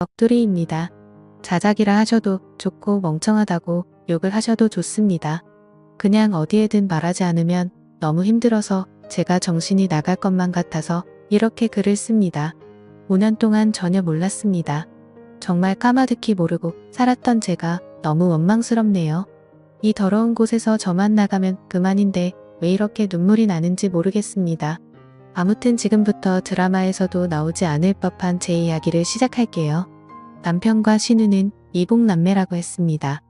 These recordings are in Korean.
넋두리입니다. 자작이라 하셔도 좋고 멍청하다고 욕을 하셔도 좋습니다. 그냥 어디에든 말하지 않으면 너무 힘들어서 제가 정신이 나갈 것만 같아서 이렇게 글을 씁니다. 5년 동안 전혀 몰랐습니다. 정말 까마득히 모르고 살았던 제가 너무 원망스럽네요. 이 더러운 곳에서 저만 나가면 그만인데 왜 이렇게 눈물이 나는지 모르겠습니다. 아무튼 지금부터 드라마에서도 나오지 않을 법한 제 이야기를 시작할게요. 남편과 신우는 이복남매라고 했습니다.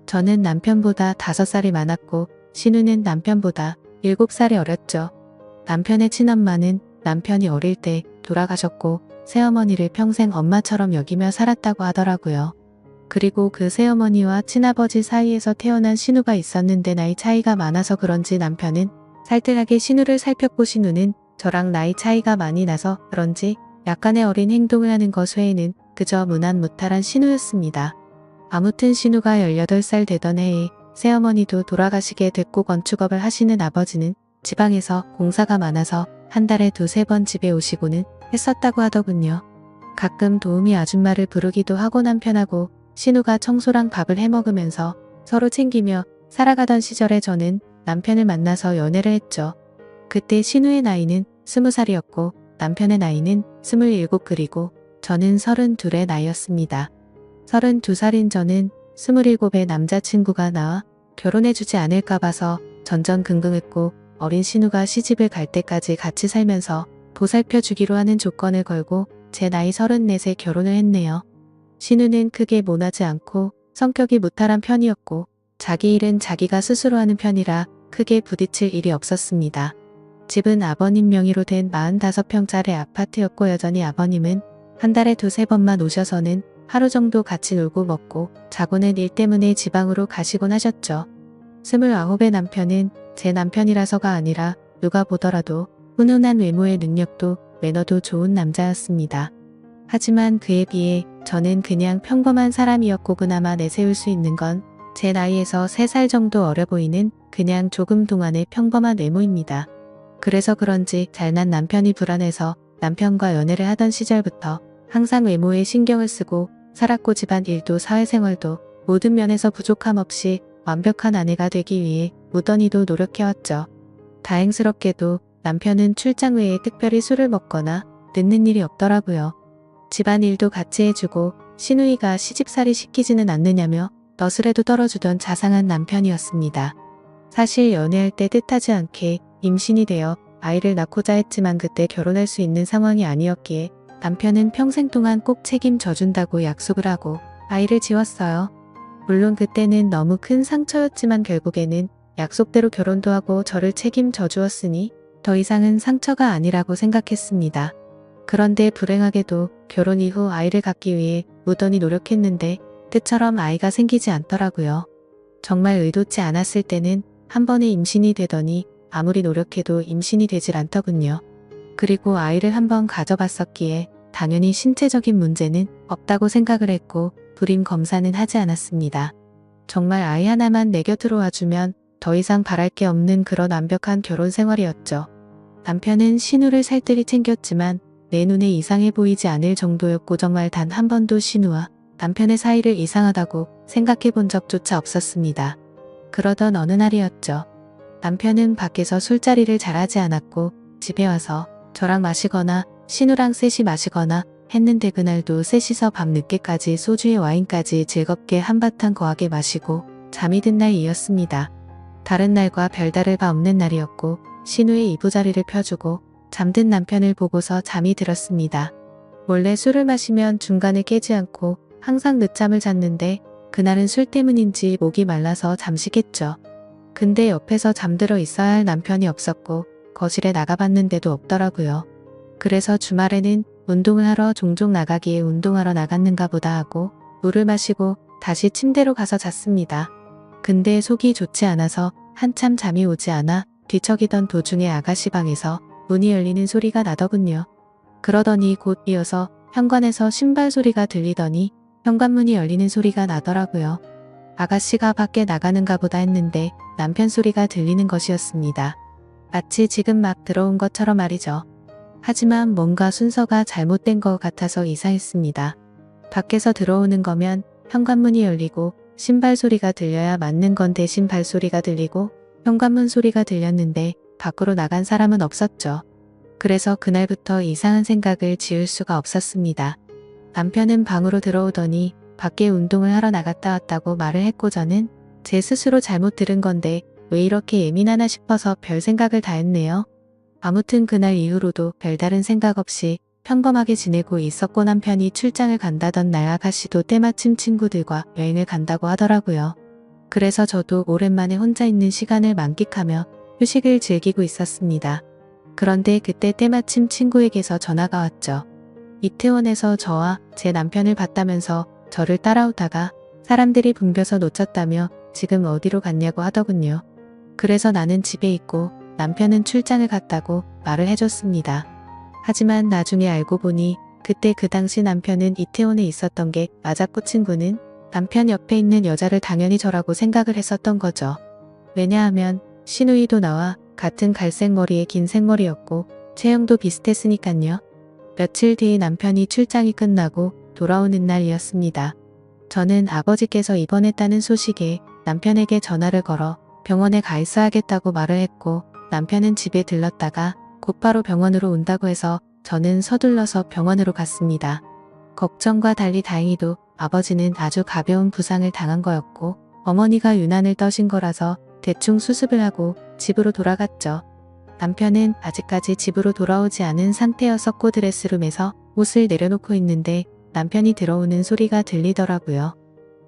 저는 남편보다 5살이 많았고 신우는 남편보다 7살이 어렸죠. 남편의 친엄마는 남편이 어릴 때 돌아가셨고 새어머니를 평생 엄마처럼 여기며 살았다고 하더라고요. 그리고 그 새어머니와 친아버지 사이에서 태어난 신우가 있었는데 나이 차이가 많아서 그런지 남편은 살뜰하게 신우를 살폈고 신우는 저랑 나이 차이가 많이 나서 그런지 약간의 어린 행동을 하는 것 외에는 그저 무난무탈한 신우였습니다. 아무튼 신우가 18살 되던 해에 새어머니도 돌아가시게 됐고 건축업을 하시는 아버지는 지방에서 공사가 많아서 한 달에 2-3번 집에 오시고는 했었다고 하더군요. 가끔 도우미 아줌마를 부르기도 하고 남편하고 신우가 청소랑 밥을 해먹으면서 서로 챙기며 살아가던 시절에 저는 남편을 만나서 연애를 했죠. 그때 신우의 나이는 20살이었고 남편의 나이는 27 그리고 저는 32의 나이였습니다. 32살인 저는 27의 남자친구가 나와 결혼해주지 않을까 봐서 전전긍긍했고 어린 신우가 시집을 갈 때까지 같이 살면서 보살펴주기로 하는 조건을 걸고 제 나이 34에 결혼을 했네요. 신우는 크게 모나지 않고 성격이 무탈한 편이었고 자기 일은 자기가 스스로 하는 편이라 크게 부딪힐 일이 없었습니다. 집은 아버님 명의로 된 45평짜리 아파트였고 여전히 아버님은 한 달에 2-3번만 오셔서는 하루 정도 같이 놀고 먹고 자고는 일 때문에 지방으로 가시곤 하셨죠. 29의 남편은 제 남편이라서가 아니라 누가 보더라도 훈훈한 외모의 능력도 매너도 좋은 남자였습니다. 하지만 그에 비해 저는 그냥 평범한 사람이었고 그나마 내세울 수 있는 건 제 나이에서 3살 정도 어려 보이는 그냥 조금 동안의 평범한 외모입니다. 그래서 그런지 잘난 남편이 불안해서 남편과 연애를 하던 시절부터 항상 외모에 신경을 쓰고 살았고 집안 일도 사회생활도 모든 면에서 부족함 없이 완벽한 아내가 되기 위해 무던히도 노력해왔죠. 다행스럽게도 남편은 출장 외에 특별히 술을 먹거나 늦는 일이 없더라고요. 집안일도 같이 해주고 신우이가 시집살이 시키지는 않느냐며 너스레도 떨어주던 자상한 남편이었습니다. 사실 연애할 때 뜻하지 않게 임신이 되어 아이를 낳고자 했지만 그때 결혼할 수 있는 상황이 아니었기에 남편은 평생 동안 꼭 책임져 준다고 약속을 하고 아이를 지웠어요. 물론 그때는 너무 큰 상처였지만 결국에는 약속대로 결혼도 하고 저를 책임져 주었으니 더 이상은 상처가 아니라고 생각했습니다. 그런데 불행하게도 결혼 이후 아이를 갖기 위해 무던히 노력했는데 뜻처럼 아이가 생기지 않더라고요. 정말 의도치 않았을 때는 한 번에 임신이 되더니 아무리 노력해도 임신이 되질 않더군요. 그리고 아이를 한번 가져봤었기에 당연히 신체적인 문제는 없다고 생각을 했고 불임 검사는 하지 않았습니다. 정말 아이 하나만 내 곁으로 와주면 더 이상 바랄 게 없는 그런 완벽한 결혼 생활이었죠. 남편은 신우를 살뜰히 챙겼지만 내 눈에 이상해 보이지 않을 정도였고 정말 단 한 번도 신우와 남편의 사이를 이상하다고 생각해 본 적조차 없었습니다. 그러던 어느 날이었죠. 남편은 밖에서 술자리를 잘하지 않았고 집에 와서 저랑 마시거나 신우랑 셋이 마시거나 했는데 그날도 셋이서 밤늦게까지 소주에 와인까지 즐겁게 한바탕 거하게 마시고 잠이 든 날이었습니다. 다른 날과 별다를 바 없는 날이었고 신우의 이부자리를 펴주고 잠든 남편을 보고서 잠이 들었습니다. 원래 술을 마시면 중간에 깨지 않고 항상 늦잠을 잤는데 그날은 술 때문인지 목이 말라서 잠시겠죠. 근데 옆에서 잠들어 있어야 할 남편이 없었고 거실에 나가봤는데도 없더라고요. 그래서 주말에는 운동을 하러 종종 나가기에 운동하러 나갔는가 보다 하고 물을 마시고 다시 침대로 가서 잤습니다. 근데 속이 좋지 않아서 한참 잠이 오지 않아 뒤척이던 도중에 아가씨 방에서 문이 열리는 소리가 나더군요. 그러더니 곧 이어서 현관에서 신발 소리가 들리더니 현관문이 열리는 소리가 나더라고요. 아가씨가 밖에 나가는가 보다 했는데 남편 소리가 들리는 것이었습니다. 마치 지금 막 들어온 것처럼 말이죠. 하지만 뭔가 순서가 잘못된 것 같아서 이상했습니다. 밖에서 들어오는 거면 현관문이 열리고 신발 소리가 들려야 맞는 건 대신 발소리가 들리고 현관문 소리가 들렸는데 밖으로 나간 사람은 없었죠. 그래서 그날부터 이상한 생각을 지울 수가 없었습니다. 남편은 방으로 들어오더니 밖에 운동을 하러 나갔다 왔다고 말을 했고 저는 제 스스로 잘못 들은 건데 왜 이렇게 예민하나 싶어서 별 생각을 다 했네요. 아무튼 그날 이후로도 별다른 생각 없이 평범하게 지내고 있었고 남편이 출장을 간다던 날 아가씨도 때마침 친구들과 여행을 간다고 하더라고요. 그래서 저도 오랜만에 혼자 있는 시간을 만끽하며 휴식을 즐기고 있었습니다. 그런데 그때 때마침 친구에게서 전화가 왔죠. 이태원에서 저와 제 남편을 봤다면서 저를 따라오다가 사람들이 붐벼서 놓쳤다며 지금 어디로 갔냐고 하더군요. 그래서 나는 집에 있고 남편은 출장을 갔다고 말을 해줬습니다. 하지만 나중에 알고 보니 그때 그 당시 남편은 이태원에 있었던 게 맞았고 친구는 남편 옆에 있는 여자를 당연히 저라고 생각을 했었던 거죠. 왜냐하면 시누이도 나와 같은 갈색 머리에 긴 생머리였고 체형도 비슷했으니깐요. 며칠 뒤 남편이 출장이 끝나고 돌아오는 날이었습니다. 저는 아버지께서 입원했다는 소식에 남편에게 전화를 걸어 병원에 가 있어야겠다고 말을 했고 남편은 집에 들렀다가 곧바로 병원으로 온다고 해서 저는 서둘러서 병원으로 갔습니다. 걱정과 달리 다행히도 아버지는 아주 가벼운 부상을 당한 거였고 어머니가 유난을 떠신 거라서 대충 수습을 하고 집으로 돌아갔죠. 남편은 아직까지 집으로 돌아오지 않은 상태였었고 드레스룸에서 옷을 내려놓고 있는데 남편이 들어오는 소리가 들리더라고요.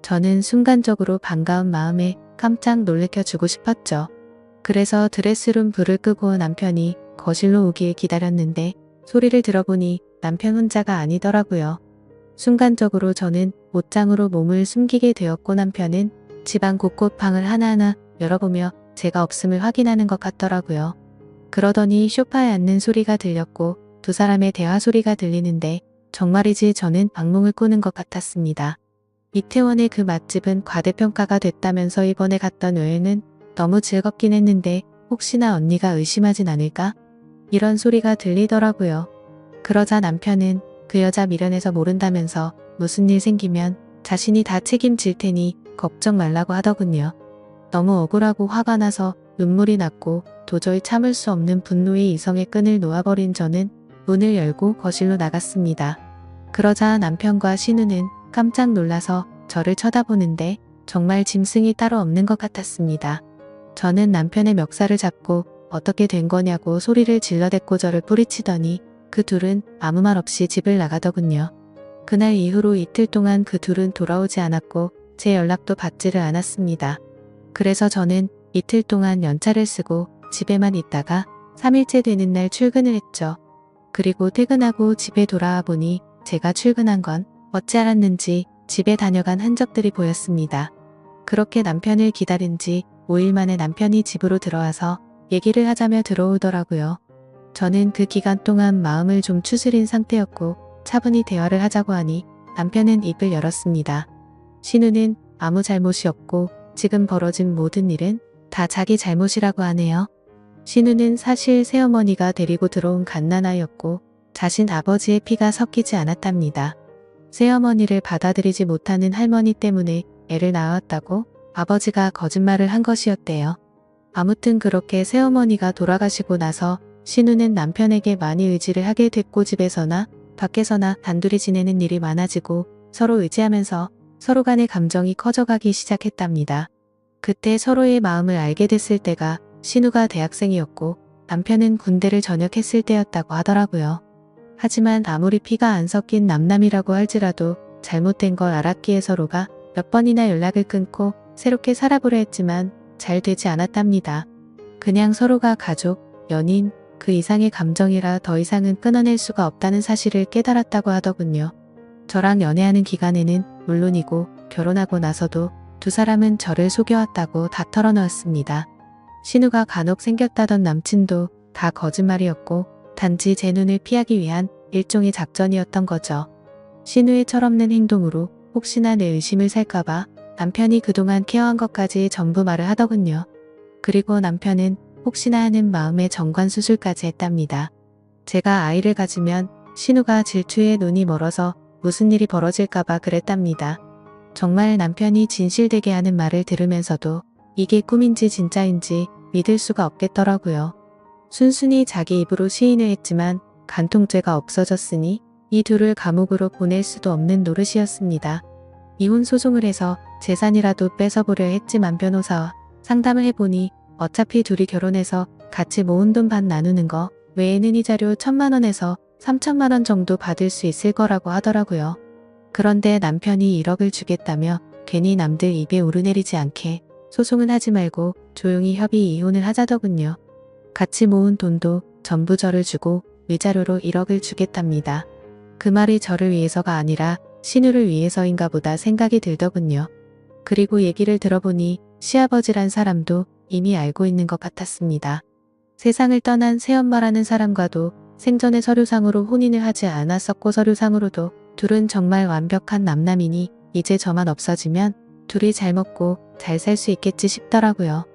저는 순간적으로 반가운 마음에 깜짝 놀래켜주고 싶었죠. 그래서 드레스룸 불을 끄고 남편이 거실로 오길 기다렸는데 소리를 들어보니 남편 혼자가 아니더라고요. 순간적으로 저는 옷장으로 몸을 숨기게 되었고 남편은 집안 곳곳 방을 하나하나 열어보며 제가 없음을 확인하는 것 같더라고요. 그러더니 소파에 앉는 소리가 들렸고 두 사람의 대화 소리가 들리는데 정말이지 저는 악몽을 꾸는 것 같았습니다. 이태원의 그 맛집은 과대평가가 됐다면서 이번에 갔던 여행은 너무 즐겁긴 했는데 혹시나 언니가 의심하진 않을까? 이런 소리가 들리더라고요. 그러자 남편은 그 여자 미련해서 모른다면서 무슨 일 생기면 자신이 다 책임질 테니 걱정 말라고 하더군요. 너무 억울하고 화가 나서 눈물이 났고 도저히 참을 수 없는 분노의 이성의 끈을 놓아버린 저는 문을 열고 거실로 나갔습니다. 그러자 남편과 신우는 깜짝 놀라서 저를 쳐다보는데 정말 짐승이 따로 없는 것 같았습니다. 저는 남편의 멱살을 잡고 어떻게 된 거냐고 소리를 질러댔고 저를 뿌리치더니 그 둘은 아무 말 없이 집을 나가더군요. 그날 이후로 이틀 동안 그 둘은 돌아오지 않았고 제 연락도 받지를 않았습니다. 그래서 저는 이틀 동안 연차를 쓰고 집에만 있다가 3일째 되는 날 출근을 했죠. 그리고 퇴근하고 집에 돌아와 보니 제가 출근한 건 어찌 알았는지 집에 다녀간 흔적들이 보였습니다. 그렇게 남편을 기다린 지 5일 만에 남편이 집으로 들어와서 얘기를 하자며 들어오더라고요. 저는 그 기간 동안 마음을 좀 추스린 상태였고 차분히 대화를 하자고 하니 남편은 입을 열었습니다. 신우는 아무 잘못이 없고 지금 벌어진 모든 일은 다 자기 잘못이라고 하네요. 신우는 사실 새어머니가 데리고 들어온 갓난아이였고 자신 아버지의 피가 섞이지 않았답니다. 새어머니를 받아들이지 못하는 할머니 때문에 애를 낳았다고 아버지가 거짓말을 한 것이었대요. 아무튼 그렇게 새어머니가 돌아가시고 나서 신우는 남편에게 많이 의지를 하게 됐고 집에서나 밖에서나 단둘이 지내는 일이 많아지고 서로 의지하면서 서로 간의 감정이 커져가기 시작했답니다. 그때 서로의 마음을 알게 됐을 때가 신우가 대학생이었고 남편은 군대를 전역했을 때였다고 하더라고요. 하지만 아무리 피가 안 섞인 남남이라고 할지라도 잘못된 걸 알았기에 서로가 몇 번이나 연락을 끊고 새롭게 살아보려 했지만 잘 되지 않았답니다. 그냥 서로가 가족, 연인, 그 이상의 감정이라 더 이상은 끊어낼 수가 없다는 사실을 깨달았다고 하더군요. 저랑 연애하는 기간에는 물론이고 결혼하고 나서도 두 사람은 저를 속여왔다고 다 털어놓았습니다. 신우가 간혹 생겼다던 남친도 다 거짓말이었고 단지 제 눈을 피하기 위한 일종의 작전이었던 거죠. 신우의 철없는 행동으로 혹시나 내 의심을 살까봐 남편이 그동안 케어한 것까지 전부 말을 하더군요. 그리고 남편은 혹시나 하는 마음에 정관수술까지 했답니다. 제가 아이를 가지면 신우가 질투에 눈이 멀어서 무슨 일이 벌어질까봐 그랬답니다. 정말 남편이 진실되게 하는 말을 들으면서도 이게 꿈인지 진짜인지 믿을 수가 없겠더라고요. 순순히 자기 입으로 시인을 했지만 간통죄가 없어졌으니 이 둘을 감옥으로 보낼 수도 없는 노릇이었습니다. 이혼 소송을 해서 재산이라도 뺏어보려 했지만 변호사와 상담을 해보니 어차피 둘이 결혼해서 같이 모은 돈 반 나누는 거 외에는 이자료 1,000만 원에서 3,000만 원 정도 받을 수 있을 거라고 하더라고요. 그런데 남편이 1억을 주겠다며 괜히 남들 입에 오르내리지 않게 소송은 하지 말고 조용히 협의 이혼을 하자더군요. 같이 모은 돈도 전부 저를 주고 위자료로 1억을 주겠답니다. 그 말이 저를 위해서가 아니라 신우를 위해서인가 보다 생각이 들더군요. 그리고 얘기를 들어보니 시아버지란 사람도 이미 알고 있는 것 같았습니다. 세상을 떠난 새엄마라는 사람과도 생전에 서류상으로 혼인을 하지 않았었고 서류상으로도 둘은 정말 완벽한 남남이니 이제 저만 없어지면 둘이 잘 먹고 잘 살 수 있겠지 싶더라고요.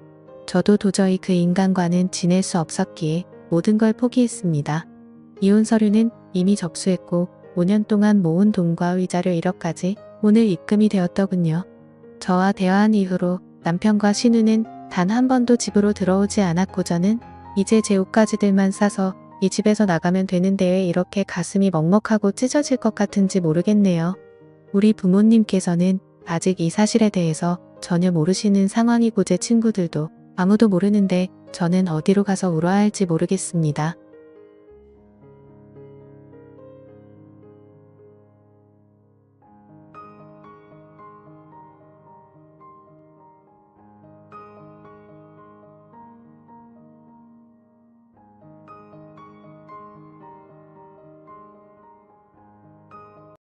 저도 도저히 그 인간과는 지낼 수 없었기에 모든 걸 포기했습니다. 이혼 서류는 이미 접수했고 5년 동안 모은 돈과 위자료 1억까지 오늘 입금이 되었더군요. 저와 대화한 이후로 남편과 신우는 단 한 번도 집으로 들어오지 않았고 저는 이제 제 옷가지들만 싸서 이 집에서 나가면 되는데 왜 이렇게 가슴이 먹먹하고 찢어질 것 같은지 모르겠네요. 우리 부모님께서는 아직 이 사실에 대해서 전혀 모르시는 상황이고 제 친구들도 아무도 모르는데 저는 어디로 가서 울어야 할지 모르겠습니다.